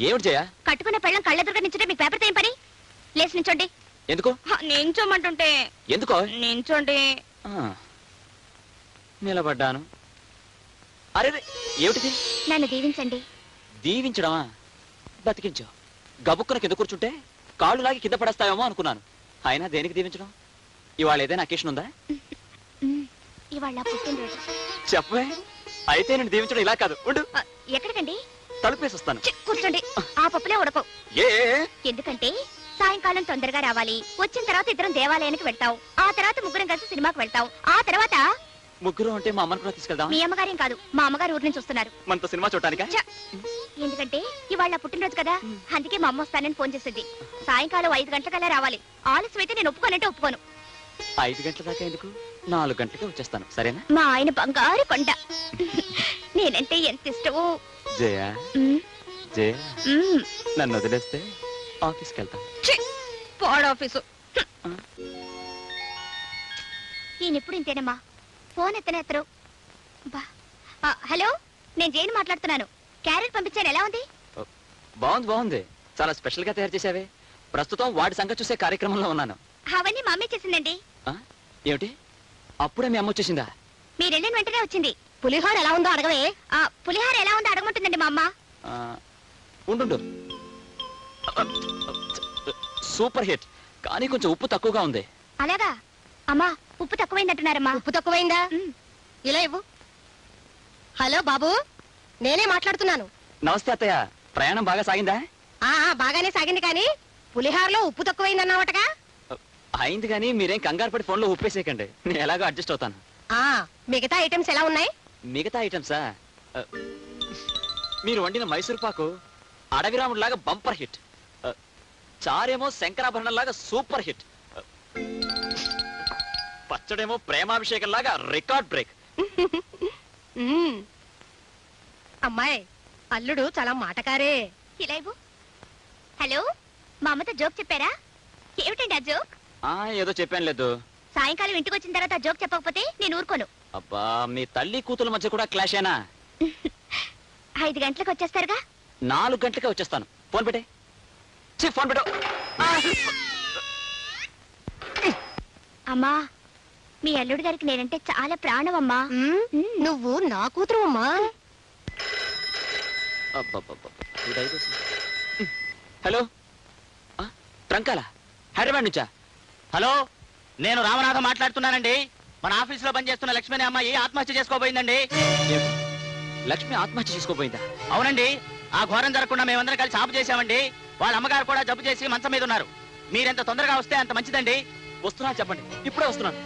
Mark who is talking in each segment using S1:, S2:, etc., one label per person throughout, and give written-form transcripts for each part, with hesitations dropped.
S1: ఏమిటి జయ?
S2: కట్టుకున్న పెళ్ళం కళ్ళెదురుగా నించుంటే మీకు పేపర్తో ఏం పని? లేచి నించోండి.
S1: ఎందుకు?
S2: నించోమంటుంటే.
S1: ఎందుకో?
S2: నించోండి.
S1: నిలబడ్డాను. అరే ఏమిటిది?
S2: నన్ను దీవించండి.
S1: దీవించడమా? బతికించావు. గబుక్కున కింద కూర్చుంటే కాళ్ళు లాగి కింద పడేస్తావేమో అనుకున్నాను. అయినా దేనికి దీవించడం? ఇవాళ ఏదైనా అకేషన్ ఉందా?
S2: ఇవాళ పుట్టినరోజు.
S1: చెప్పే. అయితే నేను దీవించడం ఇలా కాదు. ఉండు.
S2: ఎక్కడికండి?
S1: తలుపేసి వస్తాను.
S2: కూర్చోండి. ఆ పప్పులే ఉడకవు. ఎందుకంటే సాయంకాలం తొందరగా రావాలి. వచ్చిన తర్వాత ఇద్దరం దేవాలయానికి వెళ్తాం. ఆ తర్వాత ముగ్గురం కలిసి సినిమాకి వెళ్తాం. ఆ తర్వాత
S1: ముగ్గురు అంటే మా అమ్మను కూడా తీసుకెళ్దాం.
S2: మీ అమ్మగారేం కాదు, మా అమ్మగారు ఊరి నుంచి వస్తున్నారు.
S1: మనతో సినిమా చూడటానికా?
S2: ఎందుకంటే ఇవాళ పుట్టినరోజు కదా, అందుకే మా అమ్మ వస్తానని ఫోన్ చేసింది. సాయంకాలం 5 గంటలకల్లా రావాలి. ఆలస్యం అయితే నేను ఒప్పుకోనంటే ఒప్పుకోను.
S1: 5 గంటల దాకా ఎందుకు? 4 గంటలకే వచ్చేస్తాను. సరేనా?
S2: మా ఆయన బంగారు కొండ. నేనంటే ఎంత ఇష్టమో.
S1: జయ జయ, నన్ను వదిలేస్తే ఆఫీస్కి వెళ్తాను.
S2: ఆఫీసు ఈయనెప్పుడు ఇంతేనమ్మా. ఫోన్ ఎత్తరు. హలో, నేను జైన్ మాట్లాడుతున్నాను. క్యారెట్ పంపించాను, ఎలా ఉంది?
S1: బాగుంది బాగుంది. చాలా స్పెషల్ గా తయారు చేసావే. ప్రస్తుతం వాడి సంగతి చూసే కార్యక్రమంలో ఉన్నాను.
S2: అవన్నీ మా అమ్మే చేసిందండి.
S1: ఏమిటి? అప్పుడే మీ అమ్మ వచ్చేసిందా?
S2: మీరు వెళ్ళిన వెంటనే వచ్చింది. పులిహోర ఎలా ఉందో అడగవే. పులిహోర ఎలా ఉందో అడగమంటుందండి మా అమ్మ.
S1: ఉండు. సూపర్ హిట్, కానీ కొంచెం ఉప్పు తక్కువగా ఉంది.
S2: అలాగా? అమ్మా, ఉప్పు తక్కువైందంటున్నారమ్మా.
S3: ఉప్పు తక్కువైందా? ఇలా ఇవ్వు. హలో బాబు, నేనే మాట్లాడుతున్నాను.
S1: నమస్తే అత్తయ్య. ప్రయాణం బాగా సాగిందా?
S3: బాగానే సాగింది, కానీ పులిహారలో ఉప్పు తక్కువైందన్నావటగా.
S1: అయింది, కానీ మీరేం కంగారు పడి ఫోన్లో ఉప్పేసేయకండి. నేను ఎలాగో అడ్జస్ట్ అవుతాను.
S3: మిగతా ఐటమ్స్ ఎలా ఉన్నాయి?
S1: మిగతా ఐటమ్సా? మీరు వండిన మైసూర్ పాకు అడవిరాముడు లాగా బంపర్ హిట్. చారేమో శంకరాభరణం లాగా సూపర్ హిట్. పచ్చడేమో ప్రేమాభిషేకం లాగా రికార్డ్ బ్రేక్.
S3: అమ్మాయి, అల్లుడు చాలా మాటకారే.
S2: ఇలాయిబు. హలో, మా అమ్మతో జోక్ చెప్పారా? ఏమిటండి ఆ జోక్?
S1: ఏదో చెప్పాను లేదు.
S2: సాయంకాలం ఇంటికి వచ్చిన తర్వాత ఆ జోక్ చెప్పకపోతే నేను ఊరుకోను.
S1: అబ్బా, మీ తల్లి కూతుల మధ్య కూడా క్లాష్ అయినా?
S2: 5 గంటలకు వచ్చేస్తారుగా?
S1: 4 గంటలకే వచ్చేస్తాను. ఫోన్ పెట్టే. ఫోన్ పెట్టు.
S2: అమ్మా, మీ అల్లుడి గారికి నేనంటే చాలా ప్రాణం అమ్మా.
S3: నువ్వు నా కూతురు అమ్మా.
S1: హలో, ట్రంకాల హైదరాబాద్ నుంచా?
S4: హలో, నేను రామనాథం మాట్లాడుతున్నానండి. మన ఆఫీసులో పనిచేస్తున్న లక్ష్మి అనే అమ్మాయి ఆత్మహత్య చేసుకోబోయిందండి.
S1: లక్ష్మి ఆత్మహత్య చేసుకోబోయిందా?
S4: అవునండి. ఆ ఘోరం జరగకుండా మేమందరం కలిసి ఆపు చేశామండి. వాళ్ళ అమ్మగారు కూడా జబ్బు చేసి మంచం మీద ఉన్నారు. మీరెంత తొందరగా వస్తే అంత మంచిదండి.
S1: వస్తున్నా చెప్పండి, ఇప్పుడే వస్తున్నాను.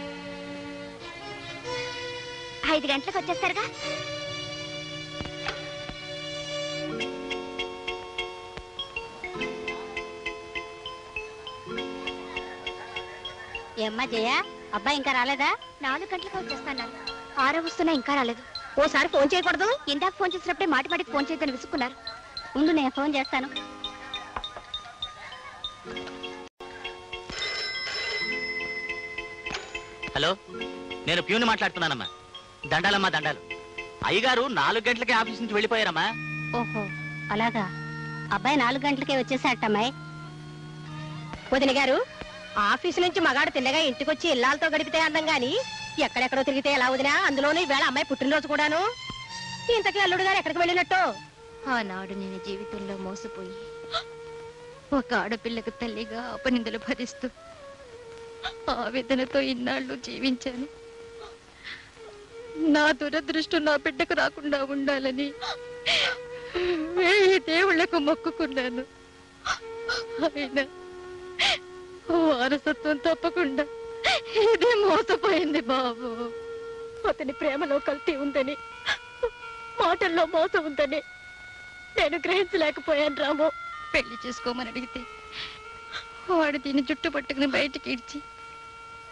S2: 5 గంటలకు వచ్చేస్తారుగా?
S3: ఏమ్మా జయ, అబ్బాయి ఇంకా రాలేదా?
S2: 4 గంటలకు వచ్చేస్తాను. 6 వస్తున్నా ఇంకా రాలేదు.
S3: ఓసారి ఫోన్ చేయకూడదు?
S2: ఇందాక ఫోన్ చేసినప్పుడే మాటికి ఫోన్ చేయదని విసుక్కున్నారు.
S3: ఉండు, నేను ఫోన్ చేస్తాను.
S4: హలో, నేను ప్యూని మాట్లాడుతున్నానమ్మా. దండాలమ్మా దండాలు. అయ్యగారు 4 గంటలకే ఆఫీస్ నుంచి వెళ్ళిపోయారమ్మా.
S3: ఓహో, అలాగా. అబ్బాయి 4 గంటలకే వచ్చేసాటమ్మాయి. వదిన గారు, ఆఫీసు నుంచి మగాడు తిన్నగా ఇంటికొచ్చి ఇల్లాలతో గడిపితే అందం గాని ఎక్కడెక్కడో తిరిగితే ఎలా వదినా? అందులోనూ ఈవేళ అమ్మాయి పుట్టినరోజు కూడాను. ఇంతకీ అల్లుడు గారు ఎక్కడికి వెళ్ళినట్టు?
S2: ఆనాడు నేను జీవితంలో మోసపోయి ఒక ఆడపిల్లకు తల్లిగా అపనిందలు భరిస్తూ ఆవేదనతో ఇన్నాళ్ళు జీవించాను. నా దురదృష్టం నా బిడ్డకు రాకుండా ఉండాలని 1000 దేవుళ్లకు మొక్కుకున్నాను. అయినా వారసత్వం తప్పకుండా ఇదే మోసపోయింది బాబు.
S3: అతని ప్రేమలో కల్తీ ఉందని, మాటల్లో మోసం ఉందని నేను గ్రహించలేకపోయాను రాము.
S2: పెళ్లి చేసుకోమని అడిగితే వాడు దీన్ని జుట్టు పట్టుకుని బయటికి ఇడ్చి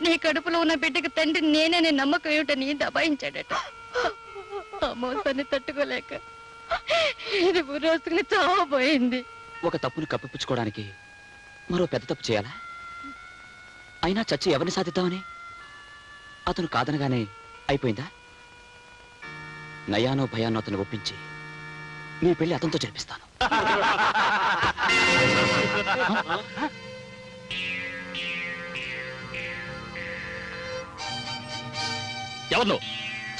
S2: నీ కడుపులో ఉన్న బిడ్డకు తండ్రి నేనే నమ్మకం ఏమిటని దబాయించాడట. ఆ మోసాన్ని తట్టుకోలేక ఇది రోజుకుని చావబోయింది.
S1: ఒక తప్పుని కప్పిపుచ్చుకోవడానికి మరో పెద్ద తప్పు చేయాలా? అయినా చచ్చి ఎవరిని సాధిద్దామని? అతను కాదనగానే అయిపోయిందా? నయానో భయానో అతను ఒప్పించి నీ పెళ్లి అతనితో జరిపిస్తాను.
S5: ఎవరు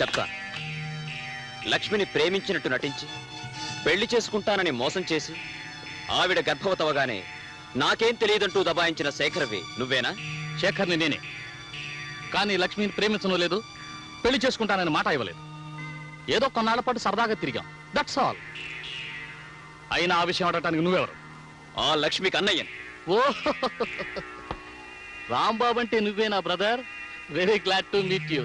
S1: చెప్తా. లక్ష్మిని ప్రేమించినట్టు నటించి పెళ్లి చేసుకుంటానని మోసం చేసి ఆవిడ గర్భవతవగానే నాకేం తెలియదంటూ దబాయించిన శేఖర్వి నువ్వేనా?
S5: శేఖర్ని నేనే, కానీ లక్ష్మిని ప్రేమించడం లేదు, పెళ్లి చేసుకుంటానని మాట ఇవ్వలేదు. ఏదో కొన్నాళ్ల పాటు సరదాగా తిరిగాం, దట్స్ ఆల్. అయినా ఆ విషయం అడగటానికి నువ్వెవరు?
S1: ఆ లక్ష్మికి అన్నయ్యను.
S5: ఓ రాంబాబు అంటే నువ్వేనా brother? Very glad to meet you.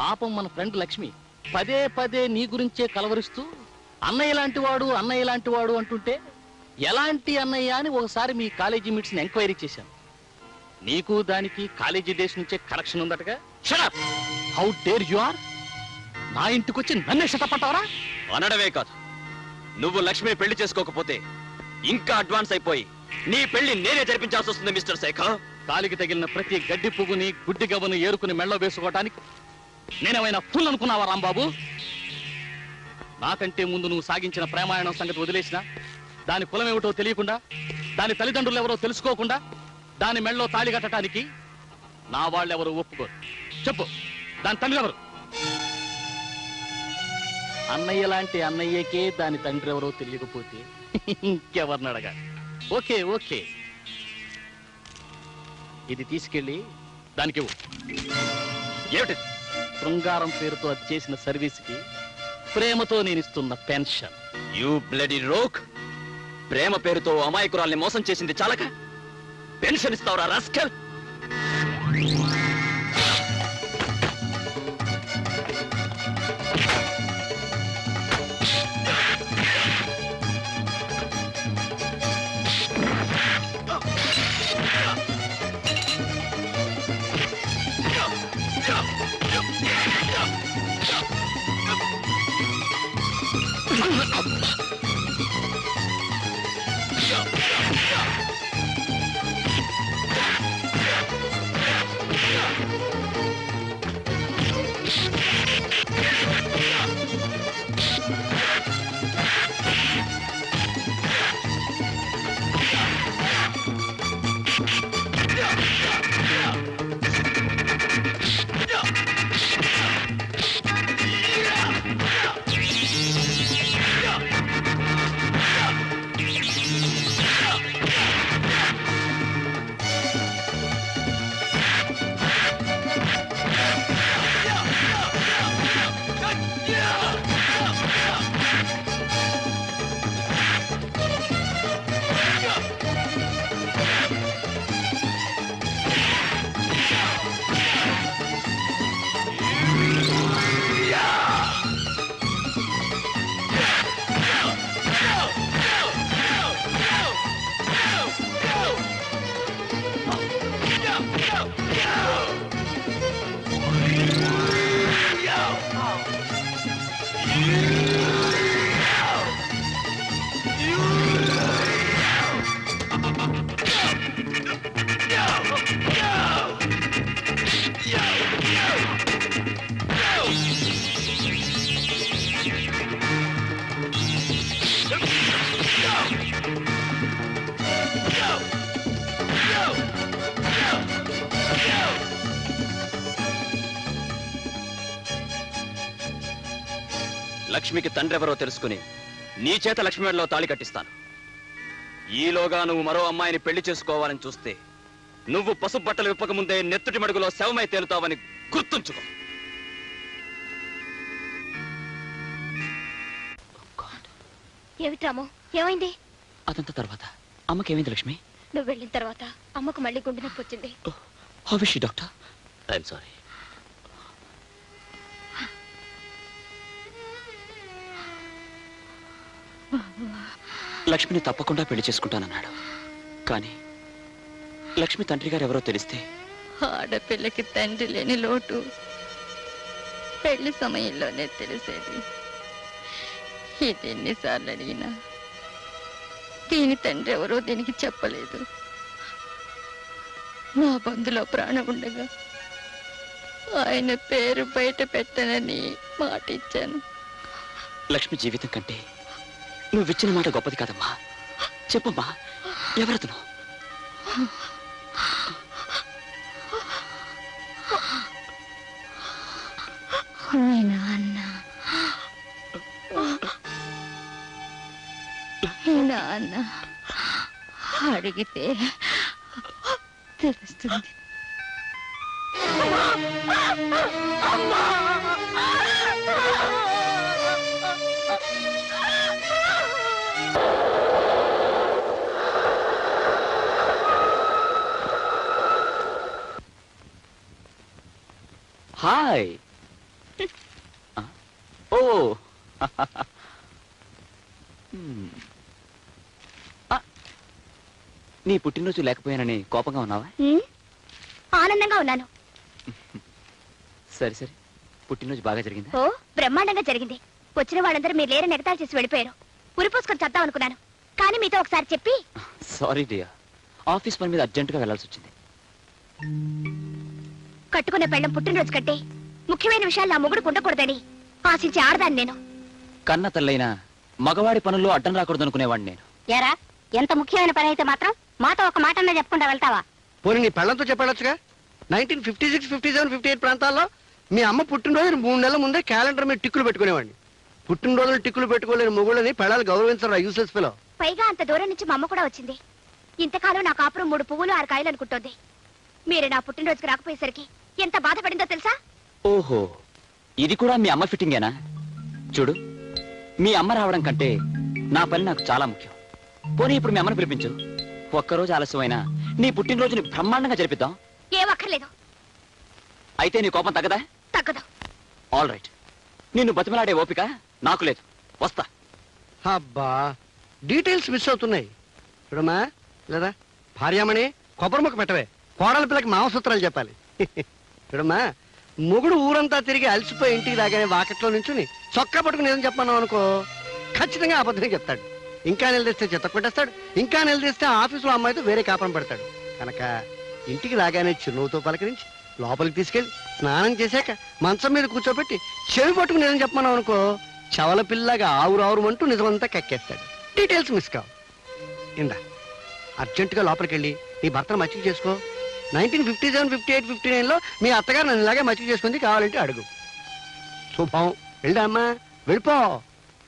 S5: పాపం మన ఫ్రెండ్ లక్ష్మి పదే పదే నీ గురించే కలవరిస్తూ అన్నయ్య లాంటి వాడు అన్నయ్య లాంటి వాడు అంటుంటే ఎలాంటి అన్నయ్య అని ఒకసారి మీ కాలేజీ మీట్స్ ని ఎంక్వైరీ చేశాను. నీకు దానికి కాలేజీ డేస్ నుంచే కనెక్షన్ ఉందటగా.
S1: Shut up!
S5: How dare you are! నా ఇంటికొచ్చి నన్నే షటపట్టావరా?
S1: అనడమే కాదు, నువ్వు లక్ష్మిని పెళ్లి చేసుకోకపోతే ఇంకా అడ్వాన్స్ అయిపోయి నీ పెళ్లి నేనే జరిపించాల్సి వస్తుంది మిస్టర్ శేఖర్.
S5: కాలికి తగిలిన ప్రతి గడ్డి పువ్వుని గుడ్డి గవ్వను ఏరుకుని మెళ్ళో వేసుకోవటానికి నేనేమైనా ఫుల్ అనుకున్నావా రాంబాబు? నాకంటే ముందు నువ్వు సాగించిన ప్రేమాయణం సంగతి వదిలేసినా, దాని కులం ఏమిటో తెలియకుండా, దాని తల్లిదండ్రులు ఎవరో తెలుసుకోకుండా దాని మెళ్ళో తాళి కట్టడానికి నా వాళ్ళెవరూ ఒప్పుకోరు. చెప్పు, దాని తండ్రి ఎవరు? అన్నయ్య లాంటి అన్నయ్యకే దాని తండ్రి ఎవరో తెలియకపోతే ఇంకెవరిని అడగాలి? ఓకే ఓకే, ఇది తీసుకెళ్ళి దానికి
S1: ఏమిటి?
S5: శృంగారం పేరుతో అది చేసిన సర్వీస్ కి ప్రేమతో నేను ఇస్తున్న పెన్షన్.
S1: You bloody rogue! ప్రేమ పేరుతో అమాయకురాల్ని మోసం చేసింది చాలక పెన్షన్ ఇస్తావురా రాస్కల్? లక్ష్మికి తండ్రెవరో తెలుసుకుని నీ చేత లక్ష్మి మెడలో తాళి కట్టిస్తాను. ఈలోగా నువ్వు మరో అమ్మాయిని పెళ్లి చేసుకోవాలని చూస్తే నువ్వు పసుపు బట్టలు విప్పకముందే నెత్తుటి మడుగులో శవమై తేలుతావని గుర్తుంచుకో.
S2: ఏమిట్రామో, ఏమైంది?
S1: అదంతా తర్వాత అమ్మకేమైంది లక్ష్మి?
S2: నువ్వు వెళ్ళిన తర్వాత అమ్మకు మళ్ళీ గుండె నొప్పి వచ్చింది.
S1: How is she doctor? I'm sorry. లక్ష్మిని తప్పకుండా పెళ్లి చేసుకుంటానన్నాడు, కానీ లక్ష్మి తండ్రి గారు ఎవరో తెలిస్తే?
S2: ఆడపిల్లకి తండ్రి లేని లోటు పెళ్లి సమయంలోనే తెలిసేది. ఇది ఎన్నిసార్లు అడిగినా దీని తండ్రి ఎవరో దీనికి చెప్పలేదు. నా బంధులో ప్రాణం ఉండగా ఆయన పేరు బయట పెట్టనని మాట ఇచ్చాను.
S1: లక్ష్మి జీవితం కంటే నువ్విచ్చిన మాట గొప్పది కాదమ్మా. చెప్పమ్మా, ఎవరతను?
S2: మీ నాన్న. మీ నాన్న అడిగితే తెలుస్తుంది.
S1: హాయ్. ఓ నీ పుట్టినరోజు లేకపోయానని కోపంగా ఉన్నావా?
S3: ఆనందంగా ఉన్నాను.
S1: సరే సరే, పుట్టినరోజు బాగా జరిగిందా?
S3: ఓ బ్రహ్మాండంగా జరిగింది. వచ్చిన వాళ్ళందరూ మీరు లేరని ఎగతాళి చేసి వెళ్ళిపోయారు. ఉరిపోసుకొని చద్దాం అనుకున్నాను, కానీ మీతో ఒకసారి చెప్పి.
S1: సారీ డియర్, ఆఫీస్ పని మీద అర్జెంటుగా వెళ్లాల్సి వచ్చింది.
S3: కట్టుకున్న పెళ్ళం పుట్టినరోజు కంటే ముఖ్యమైన విషయాలు నా మొగుడు ఉండకూడదని ఆశించి ఆడదాన్ని నేను.
S1: కన్న తల్లైనా మగవాడి పనుల్లో అడ్డం రాకూడదనుకునేవాడిని నేను.
S3: ఎరా, ఎంత ముఖ్యమైన పని అయితే మాత్రం మాతో ఒక మాట అన్నా చెప్పకుండా వెళ్తావా?
S6: పోనీ నీ పెళ్ళంతో చెప్పాడొచ్చుగా. 1956, 57, 58 ప్రాంతాల్లో మీ అమ్మ పుట్టినరోజు 3 నెలల ముందే క్యాలెండర్ మీద టిక్కులు పెట్టుకునేవాడిని. పుట్టినరోజులు టిక్కులు పెట్టుకోలేని మొగుళ్ళని పెళ్ళాలు గౌరవించరా యూసెస్ పిలో.
S3: పైగా అంత దూరం నుంచి మా అమ్మ కూడా వచ్చింది. ఇంతకాలం నా కాపురం 3 పువ్వులు 6 కాయలు అనుకుంటోంది. మీరు నా పుట్టినరోజుకి రాకపోయేసరికి ఎంత బాధపడిందో తెలుసా?
S1: ఓహో, ఇది కూడా మీ అమ్మ ఫిట్టింగేనా? చూడు, మీ అమ్మ రావడం కంటే నా పని నాకు చాలా ముఖ్యం. పోనీ ఇప్పుడు మీ అమ్మని పిలిపించు. ఒక్కరోజు ఆలస్యమైనా నీ పుట్టినరోజుని బ్రహ్మాండంగా జరిపిద్దాం.
S3: ఏం అక్కర్లేదు.
S1: అయితే నీ కోపం తగ్గదా?
S3: తగ్గదు.
S1: ఆల్ రైట్, నిన్ను బతిమలాడే ఓపిక నాకు లేదు. వస్తా.
S6: అబ్బా, డీటెయిల్స్ మిస్ అవుతున్నాయి. చూడమ్మా, లేదా భార్యామణి కొబ్బరి ముక్క పెట్టవే. కోడల పిల్లకి మాంసూత్రాలు చెప్పాలి. చూడమ్మా, మొగుడు ఊరంతా తిరిగి అలసిపోయి ఇంటికి రాగానే వాకెట్లో నుంచుని చొక్కా పట్టుకుని ఏదని చెప్పన్నావు అనుకో, ఖచ్చితంగా అబద్ధం చెప్తాడు. ఇంకా నిలదీస్తే చెత్త కొట్టేస్తాడు. ఇంకా నిలదీస్తే ఆఫీసులో అమ్మాయితో వేరే కాపురం పెడతాడు. కనుక ఇంటికి రాగానే చిరునవ్వుతో పలకరించి లోపలికి తీసుకెళ్ళి స్నానం చేశాక మంచం మీద కూర్చోబెట్టి చెవి పట్టుకుని ఏదని చెప్పన్నావు అనుకో, చవల పిల్లగా ఆవురావురు అంటూ నిజమంతా కక్కేస్తాడు. డీటెయిల్స్ మిస్ కావు. ఇందా అర్జెంటుగా లోపలికి వెళ్ళి నీ భర్తను మచ్చిక చేసుకో. 1957, 58, 59లో మీ అత్తగారు నన్ను ఇలాగే మచ్చిక చేసుకుంది, కావాలంటే అడుగు. శుభం. వెళ్ళా అమ్మా, వెళ్ళిపో.